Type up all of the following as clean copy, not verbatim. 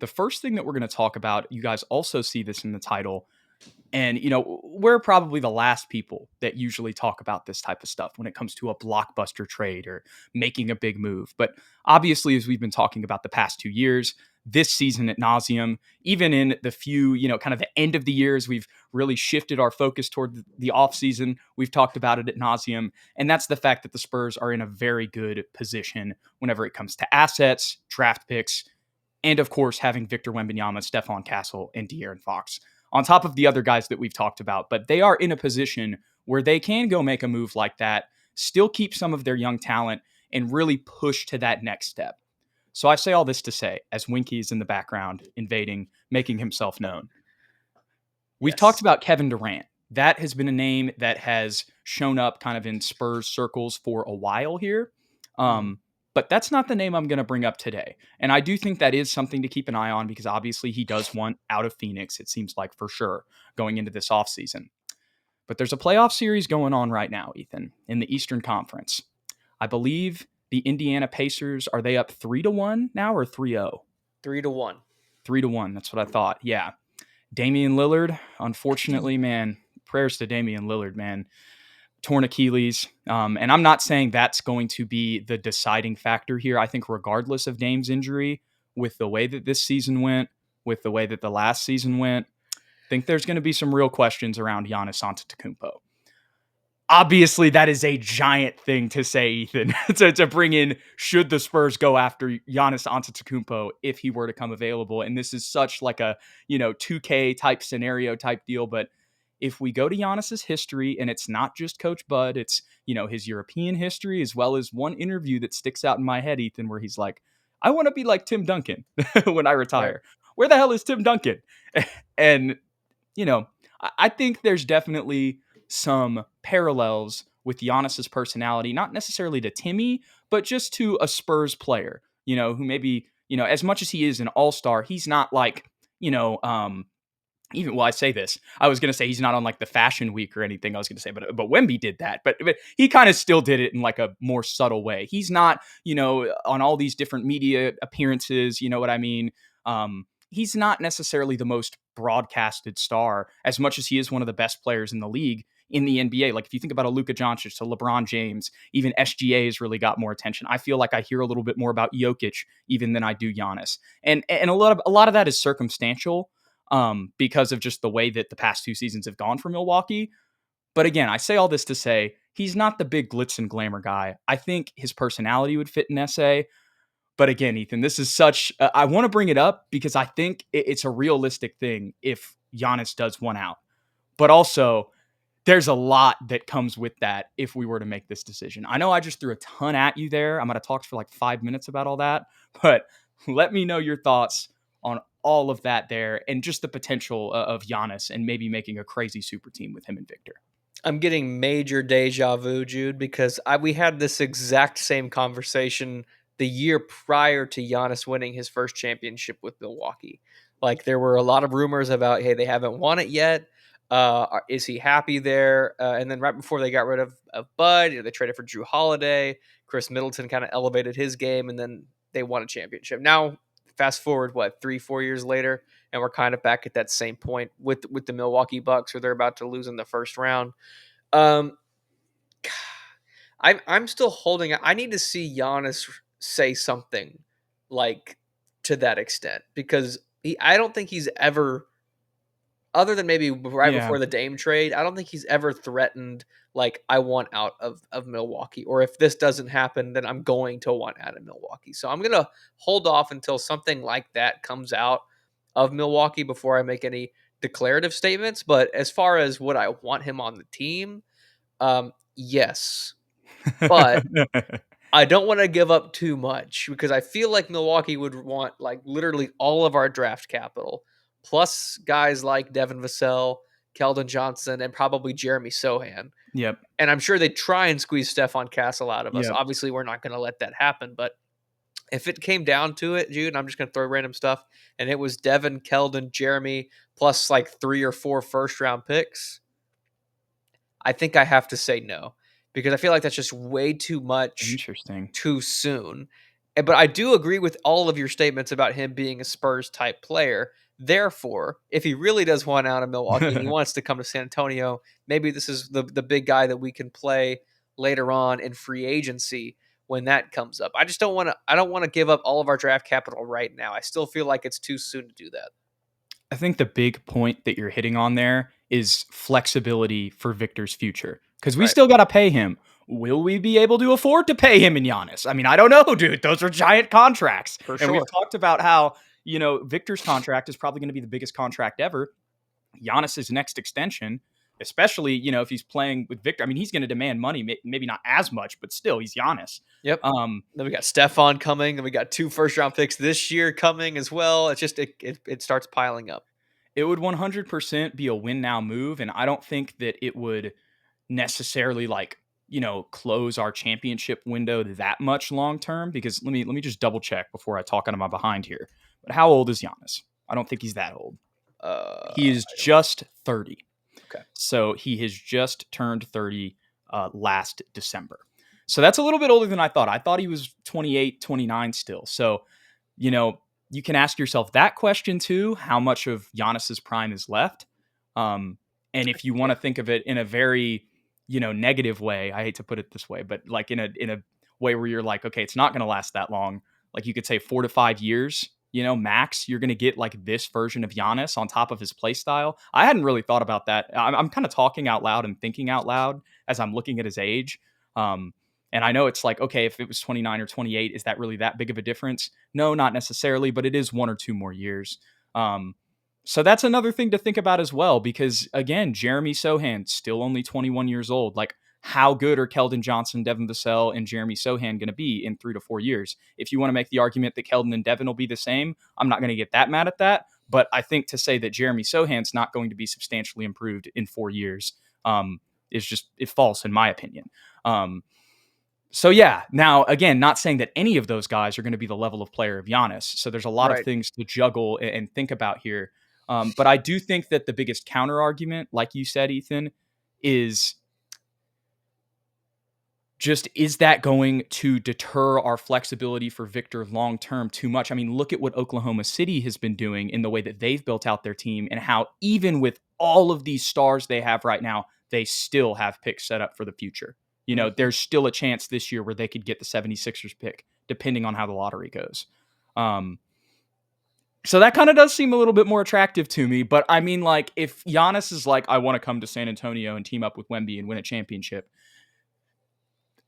The first thing that we're going to talk about, you guys also see this in the title. And, we're probably the last people that usually talk about this type of stuff when it comes to a blockbuster trade or making a big move. But obviously, as we've been talking about the past 2 years, this season at nauseum, even in the few, kind of the end of the years, we've really shifted our focus toward the offseason. We've talked about it at nauseum. And that's the fact that the Spurs are in a very good position whenever it comes to assets, draft picks, and of course, having Victor Wembanyama, Stephon Castle, and De'Aaron Fox on top of the other guys that we've talked about. But they are in a position where they can go make a move like that, still keep some of their young talent, and really push to that next step. So I say all this to say, as Winky is in the background, invading, making himself known. We've talked about Kevin Durant. That has been a name that has shown up kind of in Spurs circles for a while here. But that's not the name I'm going to bring up today. And I do think that is something to keep an eye on because obviously he does want out of Phoenix, it seems like for sure, going into this offseason. But there's a playoff series going on right now, Ethan, in the Eastern Conference. I believe the Indiana Pacers, are they up 3-1 now or 3-0? 3-1. 3-1, that's what I thought. Yeah. Damian Lillard, unfortunately, man, prayers to Damian Lillard, man. Torn Achilles. And I'm not saying that's going to be the deciding factor here. I think regardless of Dame's injury, with the way that this season went, with the way that the last season went, I think there's going to be some real questions around Giannis Antetokounmpo. Obviously, that is a giant thing to say, Ethan, to bring in, should the Spurs go after Giannis Antetokounmpo if he were to come available. And this is such like a, 2K type scenario type deal, but if we go to Giannis's history, and it's not just Coach Bud, it's, his European history, as well as one interview that sticks out in my head, Ethan, where he's like, I want to be like Tim Duncan when I retire. Right. Where the hell is Tim Duncan? And, I think there's definitely some parallels with Giannis's personality, not necessarily to Timmy, but just to a Spurs player, who maybe, as much as he is an all-star, he's not like, I say this, I was going to say he's not on like the fashion week or anything. I was going to say, but Wemby did that, but he kind of still did it in like a more subtle way. He's not, on all these different media appearances, you know what I mean? He's not necessarily the most broadcasted star as much as he is one of the best players in the league in the NBA. Like if you think about a Luka Doncic, to LeBron James, even SGA has really got more attention. I feel like I hear a little bit more about Jokic even than I do Giannis. And a lot of that is circumstantial. Because of just the way that the past 2 seasons have gone for Milwaukee. But again, I say all this to say he's not the big glitz and glamour guy. I think his personality would fit an SA. But again, Ethan, this is such, I want to bring it up because I think it's a realistic thing if Giannis does one out. But also, there's a lot that comes with that if we were to make this decision. I know I just threw a ton at you there. I'm going to talk for like 5 minutes about all that. But let me know your thoughts on all of that there and just the potential of Giannis and maybe making a crazy super team with him and Victor. I'm getting major deja vu, Jude, because we had this exact same conversation the year prior to Giannis winning his first championship with Milwaukee. Like there were a lot of rumors about, hey, they haven't won it yet. Is he happy there? And then right before they got rid of Bud, they traded for Drew Holiday. Chris Middleton kind of elevated his game, and then they won a championship. Now, fast forward, 3-4 years later, and we're kind of back at that same point with the Milwaukee Bucks, where they're about to lose in the first round. I'm still holding. I need to see Giannis say something like to that extent, because I don't think he's ever, other than maybe before the Dame trade, I don't think he's ever threatened like, I want out of Milwaukee, or if this doesn't happen, then I'm going to want out of Milwaukee. So I'm going to hold off until something like that comes out of Milwaukee before I make any declarative statements. But as far as would I want him on the team, yes. But I don't want to give up too much, because I feel like Milwaukee would want like literally all of our draft capital, plus guys like Devin Vassell, Keldon Johnson, and probably Jeremy Sohan. Yep. And I'm sure they'd try and squeeze Stephon Castle out of us. Yep. Obviously, we're not going to let that happen. But if it came down to it, Jude, I'm just going to throw random stuff, and it was Devin, Keldon, Jeremy, plus like 3 or 4 first-round picks, I think I have to say no, because I feel like that's just way too much Interesting. too soon. But I do agree with all of your statements about him being a Spurs type player. Therefore, if he really does want out of Milwaukee and he wants to come to San Antonio, maybe this is the big guy that we can play later on in free agency when that comes up. I just don't want to. I don't want to give up all of our draft capital right now. I still feel like it's too soon to do that. I think the big point that you're hitting on there is flexibility for Victor's future because we Right. still got to pay him. Will we be able to afford to pay him and Giannis? I mean, I don't know, dude. Those are giant contracts. For And we've sure. talked about how, Victor's contract is probably going to be the biggest contract ever. Giannis's next extension, especially, if he's playing with Victor, I mean, he's going to demand money, maybe not as much, but still, he's Giannis. Yep. Um, Then we got Stefan coming, and we got 2 first-round picks this year coming as well. It's just it starts piling up. it would 100% be a win now move. And I don't think that it would necessarily close our championship window that much long term because let me just double check before I talk out of my behind here. But how old is Giannis? I don't think he's that old. He is I don't. just 30. Okay. So he has just turned 30 last December. So that's a little bit older than I thought. I thought he was 28, 29 still. So, you can ask yourself that question too. How much of Giannis's prime is left? And if you want to think of it in a very, negative way, I hate to put it this way, but like in a way where you're like, okay, it's not going to last that long. Like you could say 4 to 5 years, max, you're going to get like this version of Giannis on top of his play style. I hadn't really thought about that. I'm kind of talking out loud and thinking out loud as I'm looking at his age. And I know it's like, okay, if it was 29 or 28, is that really that big of a difference? No, not necessarily, but it is 1 or 2 more years. So that's another thing to think about as well, because again, Jeremy Sohan, still only 21 years old. Like, how good are Keldon Johnson, Devin Vassell, and Jeremy Sohan going to be in 3 to 4 years? If you want to make the argument that Keldon and Devin will be the same, I'm not going to get that mad at that. But I think to say that Jeremy Sohan's not going to be substantially improved in 4 years is just false in my opinion. So yeah, now again, not saying that any of those guys are going to be the level of player of Giannis. So there's a lot of Right. things to juggle and think about here. But I do think that the biggest counter argument, like you said, Ethan, is just, is that going to deter our flexibility for Victor long term too much? I mean, look at what Oklahoma City has been doing in the way that they've built out their team and how even with all of these stars they have right now, they still have picks set up for the future. Mhm. There's still a chance this year where they could get the 76ers pick, depending on how the lottery goes. So that kind of does seem a little bit more attractive to me. But I mean, like, if Giannis is like, I want to come to San Antonio and team up with Wemby and win a championship,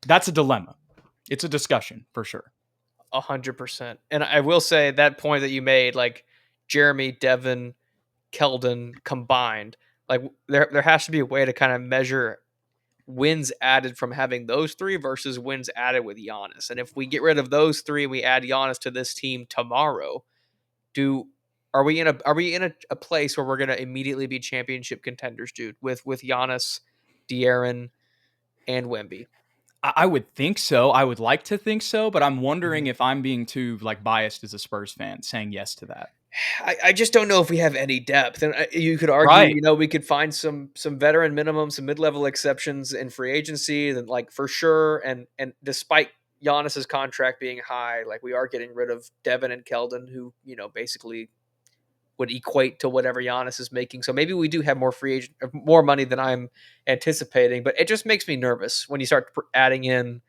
that's a dilemma. It's a discussion for sure. 100%. And I will say that point that you made, like Jeremy, Devin, Keldon combined, like there has to be a way to kind of measure wins added from having those 3 versus wins added with Giannis. And if we get rid of those 3 and we add Giannis to this team tomorrow, do are we in a place where we're going to immediately be championship contenders, dude, with Giannis, De'Aaron, and Wemby? I would think so. I would like to think so, but I'm wondering Mhm. if I'm being too biased as a Spurs fan saying yes to that. I just don't know if we have any depth, and you could argue, Right. we could find some veteran minimums, some mid level exceptions in free agency, then like for sure. And despite Giannis's contract being high, like we are getting rid of Devin and Keldon, who basically would equate to whatever Giannis is making. So maybe we do have more free agent, more money than I'm anticipating. But it just makes me nervous when you start adding in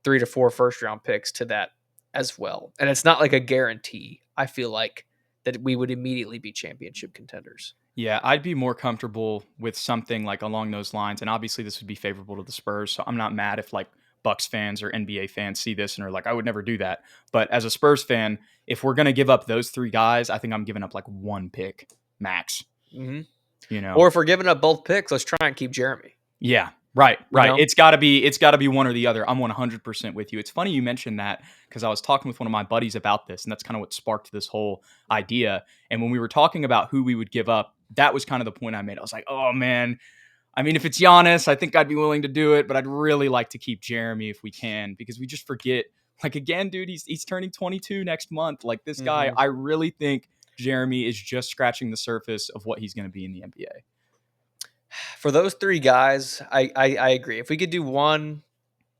3 to 4 first round picks to that as well. And it's not like a guarantee. I feel like that we would immediately be championship contenders. Yeah, I'd be more comfortable with something like along those lines. And obviously this would be favorable to the Spurs. So I'm not mad if Bucks fans or NBA fans see this and are like, I would never do that. But as a Spurs fan, if we're gonna give up those 3 guys, I think I'm giving up 1 pick max. Mm-hmm. You know? Or if we're giving up both picks, let's try and keep Jeremy. Yeah, right, You right. know, It's got to be one or the other. I'm 100% with you. It's funny you mentioned that because I was talking with one of my buddies about this, and that's kind of what sparked this whole idea. And when we were talking about who we would give up, that was kind of the point I made. I was like, oh man, I mean, if it's Giannis, I think I'd be willing to do it, but I'd really like to keep Jeremy if we can because we just forget. Like again, dude, he's turning 22 next month. Like this guy, mm-hmm. I really think Jeremy is just scratching the surface of what he's going to be in the NBA. For those 3 guys, I agree. If we could do one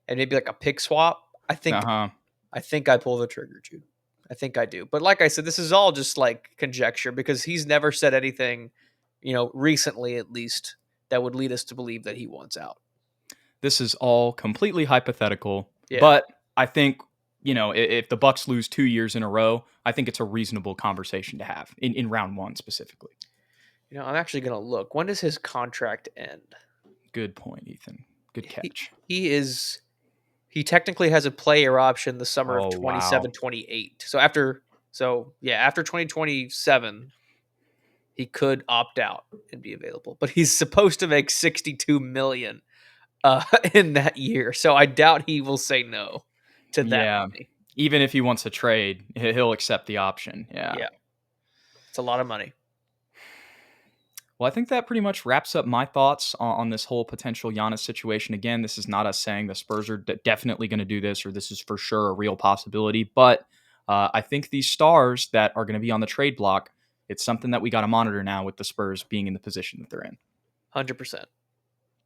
and maybe like a pick swap, I Uh think huh. I think I pull the trigger, Jude. I think I do. But like I said, this is all just like conjecture because he's never said anything, recently at least, that would lead us to believe that he wants out. This is all completely hypothetical, Yeah. but I think, if the Bucks lose 2 years in a row, I think it's a reasonable conversation to have in round one specifically. I'm actually going to look. When does his contract end? Good point, Ethan. Good He, catch. he technically has a player option the summer of Oh, wow. 27, 28. After 2027, he could opt out and be available. But he's supposed to make 62 million in that year. So I doubt he will say no to that Yeah. money. Even if he wants to trade, he'll accept the option. Yeah. Yeah. It's a lot of money. Well, I think that pretty much wraps up my thoughts on this whole potential Giannis situation. Again, this is not us saying the Spurs are definitely going to do this or this is for sure a real possibility. But I think these stars that are going to be on the trade block, it's something that we got to monitor now with the Spurs being in the position that they're in. 100%.